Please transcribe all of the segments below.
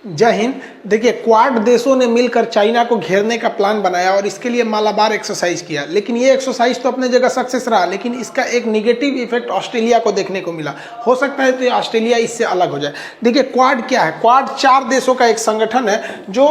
जय हिंद। देखिए, क्वाड देशों ने मिलकर चाइना को घेरने का प्लान बनाया और इसके लिए मालाबार एक्सरसाइज किया। लेकिन ये एक्सरसाइज तो अपने जगह सक्सेस रहा, लेकिन इसका एक निगेटिव इफेक्ट ऑस्ट्रेलिया को देखने को मिला। हो सकता है तो ये ऑस्ट्रेलिया इससे अलग हो जाए। देखिए, क्वाड क्या है? क्वाड 4 देशों का एक संगठन है जो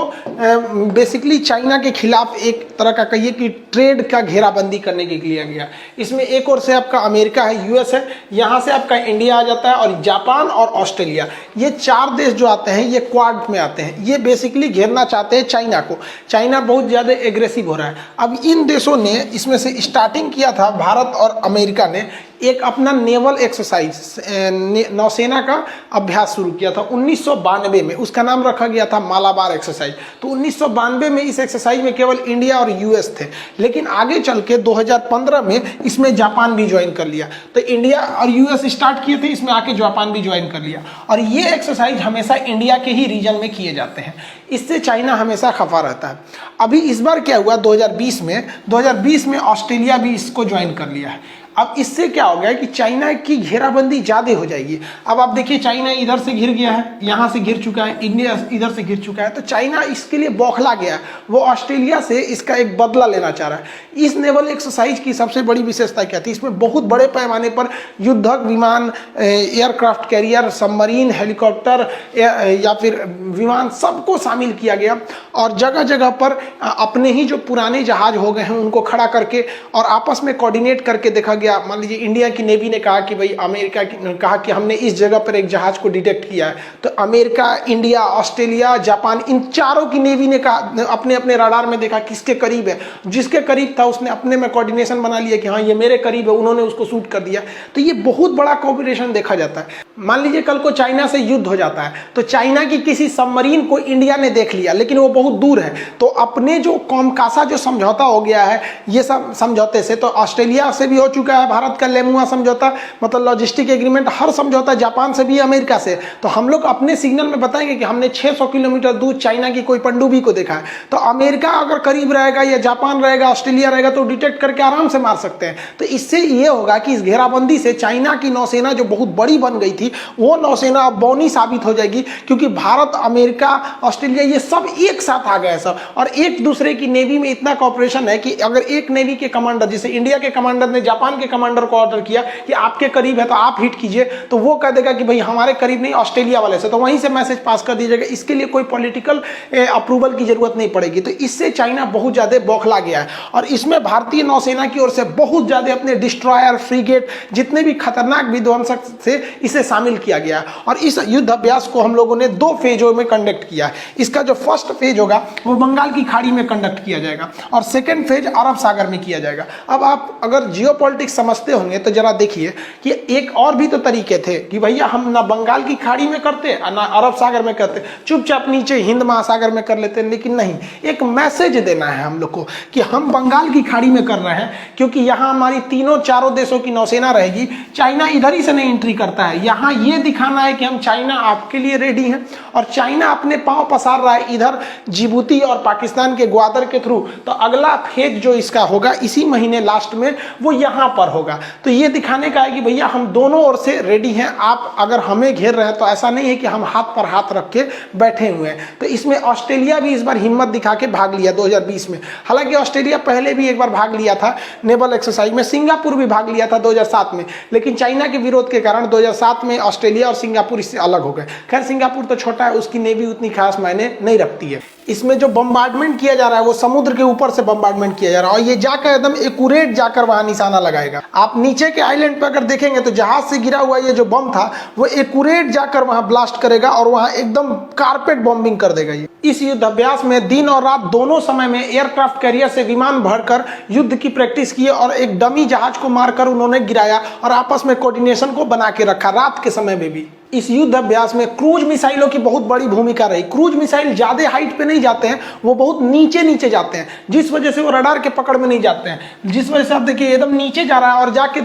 बेसिकली चाइना के खिलाफ एक तरह का कहिए कि ट्रेड का घेराबंदी करने के लिए गया। इसमें एक ओर से आपका अमेरिका है, यूएस है, यहाँ से आपका इंडिया आ जाता है और जापान और ऑस्ट्रेलिया, ये 4 देश जो आते हैं ये क्वाड में आते हैं। ये बेसिकली घेरना चाहते हैं चाइना को। चाइना बहुत ज़्यादा एग्रेसिव हो रहा है। अब इन देशों ने इसमें से स्टार्टिंग किया था, भारत और अमेरिका ने एक अपना नेवल एक्सरसाइज, नौसेना का अभ्यास शुरू किया था 1992 में। उसका नाम रखा गया था मालाबार एक्सरसाइज। तो 1992 में इस एक्सरसाइज में केवल इंडिया और यूएस थे, लेकिन आगे चल के 2015 में इसमें जापान भी ज्वाइन कर लिया। तो इंडिया और यूएस स्टार्ट किए थे, इसमें आके जापान भी ज्वाइन कर लिया। और ये एक्सरसाइज हमेशा इंडिया के ही रीजन में किए जाते हैं। इससे चाइना हमेशा खफा रहता है। अभी इस बार क्या हुआ, 2020 में ऑस्ट्रेलिया भी इसको ज्वाइन कर लिया है। अब इससे क्या हो गया कि चाइना की घेराबंदी ज़्यादा हो जाएगी। अब आप देखिए, चाइना इधर से घिर गया है, यहाँ से घिर चुका है, इंडिया इधर से घिर चुका है। तो चाइना इसके लिए बौखला गया है। वो ऑस्ट्रेलिया से इसका एक बदला लेना चाह रहा है। इस नेवल एक्सरसाइज की सबसे बड़ी विशेषता क्या थी? इसमें बहुत बड़े पैमाने पर युद्धक विमान, एयरक्राफ्ट कैरियर, सबमरीन, हेलीकॉप्टर या फिर विमान, सबको शामिल किया गया। और जगह जगह पर अपने ही जो पुराने जहाज हो गए हैं उनको खड़ा करके और आपस में कोऑर्डिनेट करके देखा। मान लीजिए इंडिया की नेवी ने कहा कि भाई, अमेरिका ने कहा कि हमने इस जगह पर एक जहाज को डिटेक्ट किया है। तो अमेरिका, इंडिया, ऑस्ट्रेलिया, जापान, इन चारों की नेवी ने कहा, अपने अपने रडार में देखा किसके करीब है। जिसके करीब था उसने अपने में कोऑर्डिनेशन बना लिया कि हाँ ये मेरे करीब है, उन्होंने उसको शूट कर दिया। तो ये बहुत बड़ा कोऑपरेशन देखा जाता है। मान लीजिए कल को चाइना से युद्ध हो जाता है, तो चाइना की किसी सबमरीन को इंडिया ने देख लिया, लेकिन वो बहुत दूर है, तो अपने जो कॉमकासा जो समझौता हो गया है, ये सब समझौते से तो ऑस्ट्रेलिया से भी हो चुका है भारत का लेमुआ समझौता, मतलब लॉजिस्टिक एग्रीमेंट, हर समझौता जापान से भी, अमेरिका से। तो हम लोग अपने सिग्नल में बताएंगे कि हमने 600 किलोमीटर दूर चाइना की कोई पनडुब्बी को देखा है। तो अमेरिका अगर करीब रहेगा या जापान रहेगा, ऑस्ट्रेलिया रहेगा, तो डिटेक्ट करके आराम से मार सकते हैं। तो इससे ये होगा कि इस घेराबंदी से चाइना की नौसेना जो बहुत बड़ी बन गई थी, वो नौसेना अब बौनी साबित हो जाएगी, क्योंकि भारत, अमेरिका, ऑस्ट्रेलिया ये सब एक साथ आ गए सब, और एक दूसरे की नेवी में इतना कॉपरेशन है कि अगर एक नेवी के कमांडर, जैसे इंडिया के कमांडर ने जापान के कमांडर को ऑर्डर किया कि आपके करीब है तो आप हिट कीजिए, तो वो कह देगा कि भाई हमारे करीब नहीं, ऑस्ट्रेलिया वाले से, तो वहीं से मैसेज पास कर दीजिएगा। इसके लिए कोई पॉलिटिकल अप्रूवल की जरूरत नहीं पड़ेगी। तो इससे चाइना बहुत ज्यादा बौखला गया है और इसमें भारतीय नौसेना की ओर से बहुत ज्यादा अपने डिस्ट्रॉयर, फ्रीगेट, जितने भी खतरनाक विध्वंसक से इसे शामिल किया गया। और इस युद्ध अभ्यास को हम लोगों ने 2 फेजों में कंडक्ट किया है। इसका जो फर्स्ट फेज होगा वो बंगाल की खाड़ी में कंडक्ट किया जाएगा और सेकेंड फेज अरब सागर में किया जाएगा। अब आप अगर जियोपॉलिटिक्स समझते होंगे तो जरा देखिए कि एक और भी तो तरीके थे कि भैया हम ना बंगाल की खाड़ी में करते ना अरब सागर में करते, चुपचाप नीचे हिंद महासागर में कर लेते। लेकिन नहीं, एक मैसेज देना है हम लोग को कि हम बंगाल की खाड़ी में कर रहे हैं, क्योंकि यहाँ हमारी तीनों चारों देशों की नौसेना रहेगी। चाइना इधर ही से नहीं एंट्री करता है। यहाँ ये दिखाना है कि हम चाइना आपके लिए रेडी हैं, और चाइना अपने पांव पसार रहा है इधर जिबूती और पाकिस्तान के ग्वादर के थ्रू। तो अगला फेज जो इसका होगा इसी महीने लास्ट में, वो यहाँ पर होगा। तो ये दिखाने का है कि भैया हम दोनों ओर से रेडी हैं। आप अगर हमें घेर रहे हैं तो ऐसा नहीं है कि हम हाथ पर हाथ रख के बैठे हुए हैं। तो इसमें ऑस्ट्रेलिया भी इस बार हिम्मत दिखा के भाग लिया 2020 में। हालांकि ऑस्ट्रेलिया पहले भी एक बार भाग लिया था नेवल एक्सरसाइज में, सिंगापुर भी भाग लिया था 2007 में, लेकिन चाइना के विरोध के कारण 2007 में ऑस्ट्रेलिया और सिंगापुर इससे अलग हो गए। खैर, सिंगापुर तो छोटा है, उसकी नेवी उतनी खास मायने नहीं रखती है। इसमें जो बम्बार्डमेंट किया जा रहा है वो समुद्र के ऊपर से बम्बार्डमेंट किया जा रहा है, और ये जाकर एकदम एक्यूरेट जाकर वहां निशाना लगाएगा। आप नीचे के आइलैंड पर अगर देखेंगे तो जहाज से गिरा हुआ ये जो बम था वो एक्यूरेट जाकर वहां ब्लास्ट करेगा और वहां एकदम कारपेट बॉम्बिंग कर देगा। ये इस युद्ध अभ्यास में दिन और रात दोनों समय में एयरक्राफ्ट कैरियर से विमान भरकर युद्ध की प्रैक्टिस की और एक डमी जहाज को मारकर उन्होंने गिराया और आपस में कोऑर्डिनेशन को बना के रखा रात के समय में भी। इस युद्ध अभ्यास में क्रूज मिसाइलों की बहुत बड़ी भूमिका रही। क्रूज मिसाइल ज्यादा हाइट पे नहीं जाते हैं, वो बहुत नीचे नीचे जाते हैं, जिस वजह से वो रडार के पकड़ में नहीं जाते हैं। जिस वजह से आप देखिए एकदम नीचे जा रहा है और जाके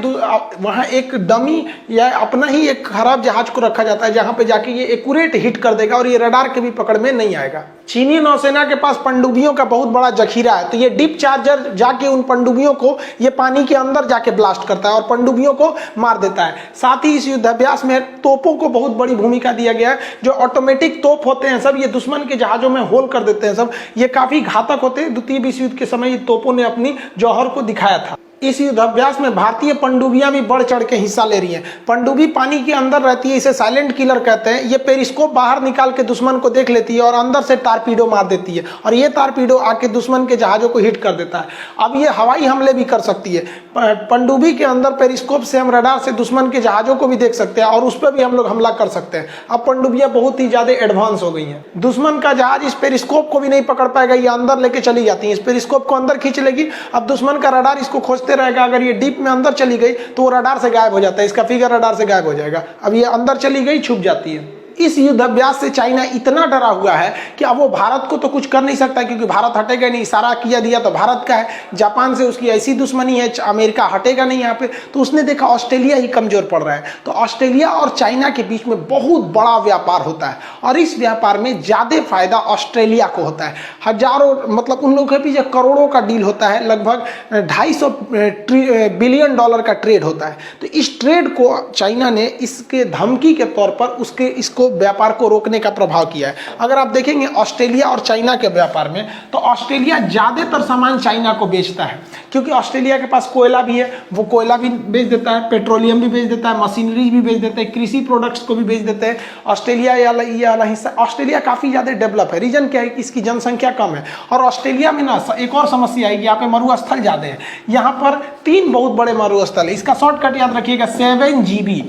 वहां एक डमी या अपना ही एक खराब जहाज को रखा जाता है, जहां पे जाके ये एक्यूरेट हिट कर देगा और ये रडार के भी पकड़ में नहीं आएगा। चीनी नौसेना के पास पनडुब्बियों का बहुत बड़ा जखीरा है, तो ये डीप चार्जर जाके उन पनडुब्बियों को ये पानी के अंदर जाके ब्लास्ट करता है और पनडुब्बियों को मार देता है। साथ ही इस युद्धाभ्यास में तोपों को बहुत बड़ी भूमिका दिया गया है। जो ऑटोमेटिक तोप होते हैं सब, ये दुश्मन के जहाजों में होल कर देते हैं सब, ये काफी घातक होते हैं। द्वितीय विश्व युद्ध के समय ये तोपों ने अपनी जौहर को दिखाया था। इस युद्धाभ्यास में भारतीय पनडुब्बियां भी बढ़ चढ़ के हिस्सा ले रही हैं। पनडुब्बी पानी के अंदर रहती है, इसे साइलेंट किलर कहते हैं। ये पेरिस्कोप बाहर निकाल के दुश्मन को देख लेती है और अंदर से टारपीडो मार देती है, और ये टारपीडो आके दुश्मन के जहाजों को हिट कर देता है। अब ये हवाई हमले भी कर सकती है। पनडुब्बी के अंदर पेरिस्कोप से हम रडार से दुश्मन के जहाजों को भी देख सकते हैं और उस पर भी हम लोग हमला कर सकते हैं। अब पनडुब्बियां बहुत ही ज्यादा एडवांस हो गई हैं। दुश्मन का जहाज इस पेरिस्कोप को भी नहीं पकड़ पाएगा, ये अंदर लेके चली जाती है। इस पेरिस्कोप को अंदर खींच लेगी, अब दुश्मन का रडार इसको खोजते रहेगा। अगर ये डीप में अंदर चली गई तो वो रडार से गायब हो जाता है, इसका फिगर रडार से गायब हो जाएगा। अब ये अंदर चली गई, छुप जाती है। इस युद्धाभ्यास से चाइना इतना डरा हुआ है कि अब वो भारत को तो कुछ कर नहीं सकता, क्योंकि भारत हटेगा नहीं। इशारा किया दिया तो भारत का है, जापान से उसकी ऐसी दुश्मनी है, अमेरिका हटेगा नहीं यहाँ पे। तो उसने देखा ऑस्ट्रेलिया ही कमजोर पड़ रहा है, तो ऑस्ट्रेलिया और चाइना के बीच में बहुत बड़ा व्यापार होता है, और इस व्यापार में ज्यादा फायदा ऑस्ट्रेलिया को होता है। हजारों, मतलब उन लोगों के पीछे करोड़ों का डील होता है, लगभग 250 बिलियन डॉलर का ट्रेड होता है। तो इस ट्रेड को चाइना ने इसके धमकी के तौर पर इसको व्यापार को रोकने का प्रभाव किया है। अगर आप देखेंगे ऑस्ट्रेलिया और चाइना के व्यापार में, तो ऑस्ट्रेलिया ज्यादातर सामान चाइना को बेचता है, क्योंकि ऑस्ट्रेलिया के पास कोयला भी है, वो कोयला भी बेच देता है, पेट्रोलियम भी बेच देता है, मशीनरी भी बेच देता है, कृषि प्रोडक्ट्स को भी बेच देते हैं। ऑस्ट्रेलिया ये वाला हिस्सा, ऑस्ट्रेलिया काफी ज्यादा डेवलप है। रीजन क्या है कि इसकी जनसंख्या कम है, और ऑस्ट्रेलिया में ना एक और समस्या है, यहाँ पे मरुस्थल ज्यादा है। यहाँ पर 3 बहुत बड़े मरुस्थल है। इसका शॉर्टकट याद रखिएगा, 7GB।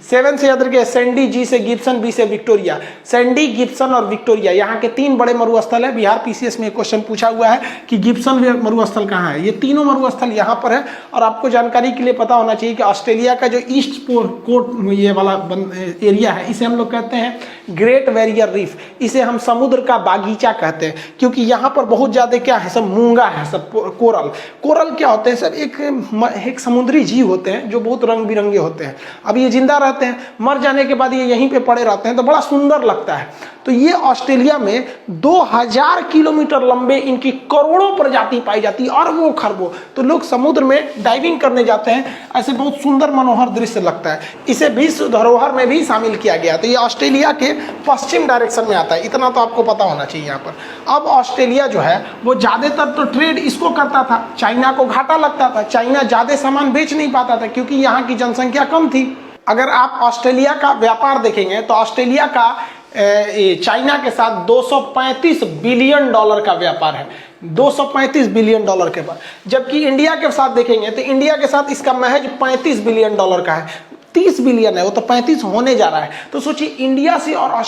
7 से याद रखिए, सैंडी, जी से गिब्सन, बी से विक्टोरिया। सैंडी, गिब्सन और विक्टोरिया, यहाँ के 3 बड़े मरुस्थल है। बिहार पीसीएस में क्वेश्चन पूछा हुआ है कि गिब्सन मरुस्थल कहाँ है। ये तीनों मरुस्थल यहाँ पर है। और आपको जानकारी के लिए पता होना चाहिए कि ऑस्ट्रेलिया का जो ईस्ट कोस्ट ये वाला एरिया है, इसे हम लोग कहते हैं ग्रेट बैरियर रीफ। इसे हम समुद्र का बागीचा कहते हैं, क्योंकि यहाँ पर बहुत ज्यादा क्या है, सब मूंगा है, सब कोरल क्या होते हैं, सब एक समुद्री जीव होते हैं जो बहुत रंग बिरंगे होते हैं। अब ये जिंदा रहते हैं, मर जाने के बाद ये यहीं पे पड़े रहते हैं, तो बड़ा सुंदर लगता है। तो ये ऑस्ट्रेलिया में 2000 किलोमीटर लंबे इनकी करोड़ों प्रजाति पाई जाती है, अरबों खरबों। तो लोग समुद्र में डाइविंग करने जाते हैं, ऐसे बहुत सुंदर मनोहर दृश्य लगता है। इसे विश्व धरोहर में भी शामिल किया गया। तो ये ऑस्ट्रेलिया के पश्चिम डायरेक्शन में आता है, इतना तो आपको पता होना चाहिए यहाँ पर। अब ऑस्ट्रेलिया जो है वो ज्यादातर तो ट्रेड इसको करता था, चाइना को घाटा लगता था, चाइना ज्यादा सामान बेच नहीं पाता था, क्योंकि यहाँ की जनसंख्या कम थी। अगर आप ऑस्ट्रेलिया का व्यापार देखेंगे तो ऑस्ट्रेलिया का चाइना के साथ 235 बिलियन डॉलर का व्यापार है, 235 बिलियन डॉलर के बाद। जबकि इंडिया के साथ देखेंगे तो इंडिया के साथ इसका महज 35 बिलियन डॉलर का है। 30 बिलियन है वो, तो 35 होने जा रहा है। तो सोचिए इंडिया से और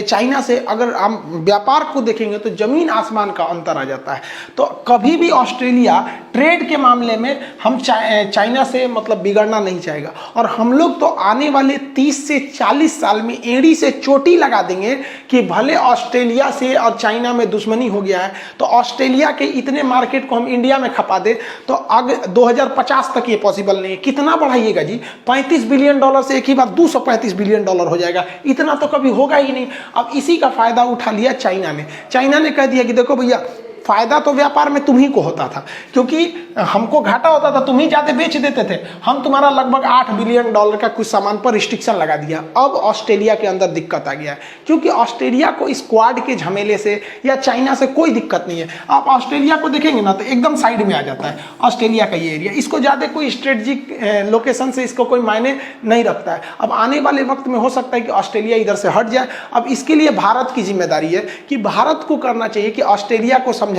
चाइना से अगर हम व्यापार को देखेंगे तो जमीन आसमान का अंतर आ जाता है। तो कभी भी ऑस्ट्रेलिया ट्रेड के मामले में हम चाइना से मतलब बिगड़ना नहीं चाहेगा। और हम लोग तो आने वाले 30 से 40 साल में एड़ी से चोटी लगा देंगे कि भले ऑस्ट्रेलिया से और चाइना में दुश्मनी हो गया है, तो ऑस्ट्रेलिया के इतने मार्केट को हम इंडिया में खपा दे तो आगे 2050 तक ये पॉसिबल नहीं है। कितना बढ़ाइएगा जी, 35 बिलियन डॉलर से एक ही बार 235 बिलियन डॉलर हो जाएगा, इतना तो कभी होगा ही नहीं। अब इसी का फायदा उठा लिया चाइना ने। चाइना ने कह दिया कि देखो भैया, फायदा तो व्यापार में तुम्ही को होता था, क्योंकि हमको घाटा होता था, तुम ही ज्यादा बेच देते थे। हम तुम्हारा लगभग 8 बिलियन डॉलर का कुछ सामान पर रिस्ट्रिक्शन लगा दिया। अब ऑस्ट्रेलिया के अंदर दिक्कत आ गया है, क्योंकि ऑस्ट्रेलिया को इस क्वाड के झमेले से या चाइना से कोई दिक्कत नहीं है। आप ऑस्ट्रेलिया को देखेंगे ना तो एकदम साइड में आ जाता है ऑस्ट्रेलिया का ये एरिया। इसको ज्यादा कोई स्ट्रेटेजिक लोकेशन से इसको कोई मायने नहीं रखता है। अब आने वाले वक्त में हो सकता है कि ऑस्ट्रेलिया इधर से हट जाए। अब इसके लिए भारत की जिम्मेदारी है कि भारत को करना चाहिए कि ऑस्ट्रेलिया को समझाए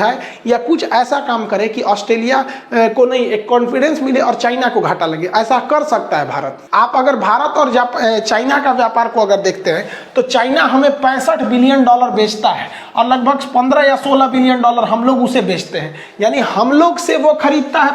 या कुछ ऐसा काम करे कि ऑस्ट्रेलिया को नहीं एक कॉन्फिडेंस मिले और चाइना को घाटा लगे। ऐसा कर सकता है भारत। आप अगर भारत और चाइना का व्यापार को अगर देखते हैं तो चाइना हमें 65 बिलियन डॉलर बेचता है और लगभग 15 या 16 बिलियन डॉलर हम लोग उसे बेचते हैं। यानी हम लोग से वो खरीदता है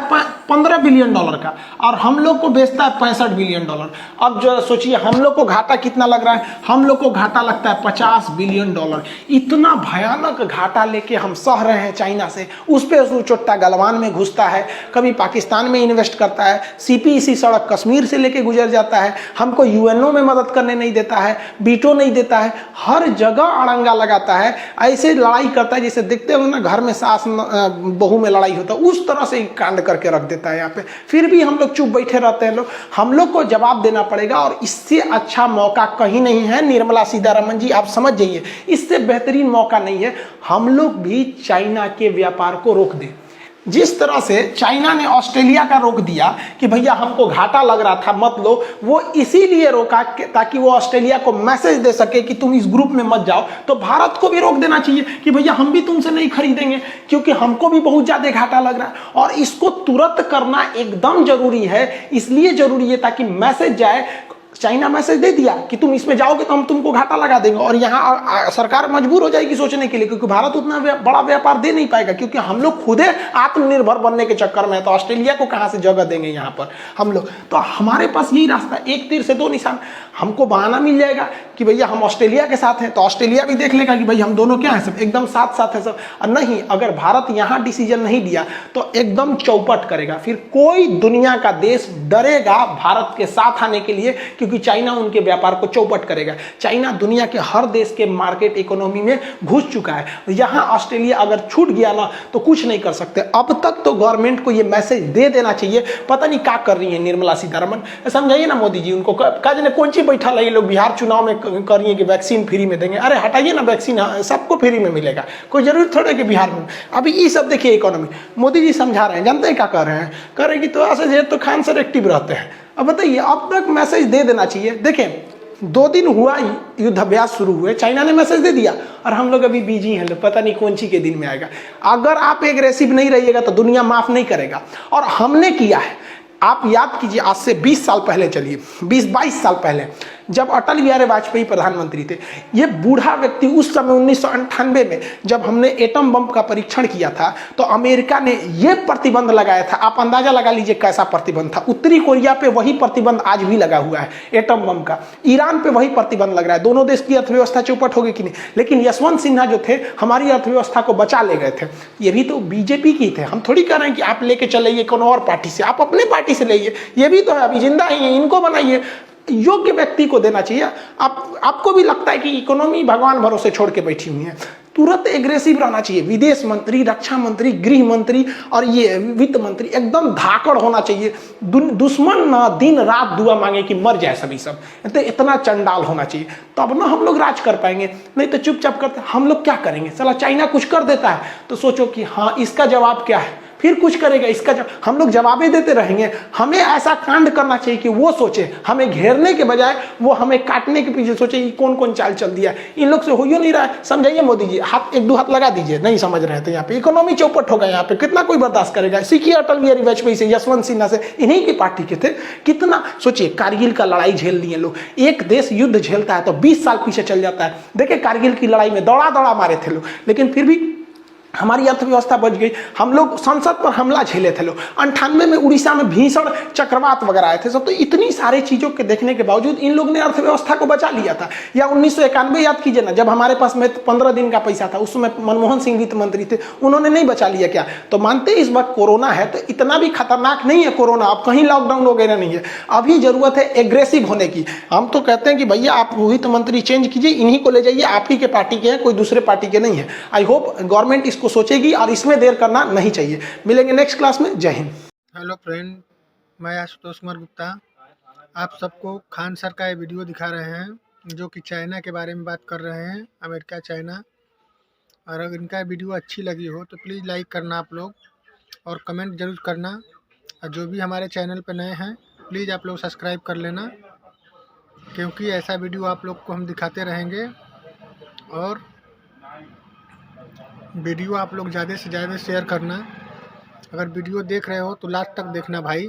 15 बिलियन डॉलर का और हम लोग को बेचता है 65 बिलियन डॉलर। अब जो सोचिए हम लोग को घाटा कितना लग रहा है, हम लोग को घाटा लगता है 50 बिलियन डॉलर। इतना भयानक घाटा लेके हम सह रहे हैं चाइना से, उस पर वो चुट्टा गलवान में घुसता है, कभी पाकिस्तान में इन्वेस्ट करता है, सीपीईसी सड़क कश्मीर से लेके गुजर जाता है, हमको यूएनओ में मदद करने नहीं देता है, बीटो नहीं देता है, हर जगह अड़ंगा लगाता है, ऐसे लड़ाई करता है जैसे देखते हो ना घर में सास बहू में लड़ाई होता है, उस तरह से कांड करके रख देता है यहाँ पे। फिर भी हम लोग चुप बैठे रहते हैं। लोग हम लोग को जवाब देना पड़ेगा, और इससे अच्छा मौका कहीं नहीं है। निर्मला सीतारमण जी आप समझ जाइए, इससे बेहतरीन मौका नहीं है। हम लोग भी चाइना के व्यापार को रोक दें। जिस तरह से चाइना ने ऑस्ट्रेलिया का रोक दिया कि भैया हमको घाटा लग रहा था मत लो, वो इसीलिए रोका ताकि वो ऑस्ट्रेलिया को मैसेज दे सके कि तुम इस ग्रुप में मत जाओ। तो भारत को भी रोक देना चाहिए कि भैया हम भी तुमसे नहीं खरीदेंगे क्योंकि हमको भी बहुत ज्यादा घाटा लग रहा है। और इसको तुरंत करना एकदम जरूरी है, इसलिए जरूरी है ताकि मैसेज जाए। चाइना मैसेज दे दिया कि तुम इसमें जाओगे तो हम तुमको घाटा लगा देंगे, और यहाँ सरकार मजबूर हो जाएगी सोचने के लिए, क्योंकि भारत उतना बड़ा व्यापार दे नहीं पाएगा, क्योंकि हम लोग खुदे आत्मनिर्भर बनने के चक्कर में है। तो ऑस्ट्रेलिया को कहाँ से जगह देंगे यहाँ पर हम लोग? तो हमारे पास यही रास्ता, एक तीर से दो निशान। हमको बहाना मिल जाएगा कि भैया हम ऑस्ट्रेलिया के साथ हैं, तो ऑस्ट्रेलिया भी देख लेगा कि भाई हम दोनों क्या है, सब एकदम साथ साथ है सब। और नहीं, अगर भारत यहाँ डिसीजन नहीं लिया तो एकदम चौपट करेगा। फिर कोई दुनिया का देश डरेगा भारत के साथ आने के लिए, क्योंकि चाइना उनके व्यापार को चौपट करेगा। चाइना दुनिया के हर देश के मार्केट इकोनॉमी में घुस चुका है। यहाँ ऑस्ट्रेलिया अगर छूट गया ना तो कुछ नहीं कर सकते। अब तक तो गवर्नमेंट को ये मैसेज दे देना चाहिए। पता नहीं क्या कर रही है निर्मला सीतारमण, समझाइए ना मोदी जी उनको। काज ने कौन सी बैठा ला, ये लोग बिहार चुनाव में कर रही है कि वैक्सीन फ्री में देंगे। अरे हटाइए ना, वैक्सीन सबको फ्री में मिलेगा, कोई जरूरी थोड़ा है कि बिहार में। अभी ये सब देखिए इकोनॉमी, मोदी जी समझा रहे हैं, जानते हैं क्या कर रहे हैं? कर रहे हैं कि तो ऐसे तो खान सर एक्टिव रहते हैं। अब बताइए, अब तक मैसेज दे देना चाहिए। देखें 2 दिन हुआ युद्धाभ्यास शुरू हुए, चाइना ने मैसेज दे दिया और हम लोग अभी बिजी हैं, पता नहीं कौन सी के दिन में आएगा। अगर आप एग्रेसिव नहीं रहिएगा तो दुनिया माफ नहीं करेगा। और हमने किया है, आप याद कीजिए, आज से 20 साल पहले, चलिए 20-22 साल पहले, जब अटल बिहारी वाजपेयी प्रधानमंत्री थे, ये बूढ़ा व्यक्ति उस समय 1998 में जब हमने एटम बम का परीक्षण किया था तो अमेरिका ने ये प्रतिबंध लगाया था। आप अंदाजा लगा लीजिए कैसा प्रतिबंध था। उत्तरी कोरिया पे वही प्रतिबंध आज भी लगा हुआ है एटम बम का, ईरान पे वही प्रतिबंध लग रहा है। दोनों देश की अर्थव्यवस्था चौपट हो गई कि नहीं? लेकिन यशवंत सिन्हा जो थे हमारी अर्थव्यवस्था को बचा ले गए थे। ये भी तो बीजेपी की थे। हम थोड़ी कह रहे हैं कि आप लेके चलिए कौन और पार्टी से, आप अपने पार्टी से लाइए। ये भी तो है, अभी जिंदा ही है, इनको बनाइए। योग्य व्यक्ति को देना चाहिए। आपको भी लगता है कि इकोनॉमी भगवान भरोसे छोड़ के बैठी हुई है, तुरंत एग्रेसिव रहना चाहिए। विदेश मंत्री, रक्षा मंत्री, गृह मंत्री और ये वित्त मंत्री एकदम धाकड़ होना चाहिए। दुश्मन ना दिन रात दुआ मांगे कि मर जाए सभी सब, तो इतना चंडाल होना चाहिए, तब ना हम लोग राज कर पाएंगे। नहीं तो चुपचाप करते हम लोग क्या करेंगे? चला चाइना कुछ कर देता है तो सोचो कि हाँ इसका जवाब क्या है, फिर कुछ करेगा इसका हम लोग जवाबें देते रहेंगे। हमें ऐसा कांड करना चाहिए कि वो सोचे, हमें घेरने के बजाय वो हमें काटने के पीछे सोचे कि कौन कौन चाल चल दिया। इन लोग से हो ही नहीं रहा है। समझाइए मोदी जी, हाथ 1-2 हाथ लगा दीजिए, नहीं समझ रहे थे। यहाँ पे इकोनॉमी चौपट होगा, यहाँ पे कितना कोई बर्दाश्त करेगा? सीखिए अटल बिहारी वाजपेयी से, यशवंत सिन्हा से, इन्हीं की पार्टी के थे। कितना सोचिए, कारगिल का लड़ाई झेल लिए लोग। एक देश युद्ध झेलता है तो 20 साल पीछे चल जाता है। देखिए कारगिल की लड़ाई में दौड़ा दौड़ा मारे थे लोग, लेकिन फिर भी हमारी अर्थव्यवस्था बच गई। हम लोग संसद पर हमला झेले थे लोग। 98 में उड़ीसा में भीषण चक्रवात वगैरह आए थे सब। तो इतनी सारी चीजों के देखने के बावजूद इन लोग ने अर्थव्यवस्था को बचा लिया था। या 1991 याद कीजिए ना, जब हमारे पास में 15 दिन का पैसा था, उस समय मनमोहन सिंह वित्त मंत्री थे, उन्होंने नहीं बचा लिया क्या? तो मानते इस वक्त कोरोना है तो इतना भी खतरनाक नहीं है कोरोना, अब कहीं लॉकडाउन वगैरह नहीं है। अभी जरूरत है एग्रेसिव होने की। हम तो कहते हैं कि भैया आप वित्त मंत्री चेंज कीजिए, इन्हीं को ले जाइए, आप ही के पार्टी के हैं, कोई दूसरे पार्टी के नहीं है। आई होप गवर्नमेंट को सोचेगी और इसमें देर करना नहीं चाहिए। मिलेंगे नेक्स्ट क्लास में। जय हिंद। हेलो फ्रेंड, मैं आशुतोष कुमार गुप्ता आप सबको खान सर का ये वीडियो दिखा रहे हैं जो कि चाइना के बारे में बात कर रहे हैं, अमेरिका चाइना। और अगर इनका वीडियो अच्छी लगी हो तो प्लीज़ लाइक करना आप लोग, और कमेंट ज़रूर करना। और जो भी हमारे चैनल पर नए हैं प्लीज़ आप लोग सब्सक्राइब कर लेना, क्योंकि ऐसा वीडियो आप लोग को हम दिखाते रहेंगे। और वीडियो आप लोग ज़्यादा से ज़्यादा शेयर करना। अगर वीडियो देख रहे हो तो लास्ट तक देखना भाई।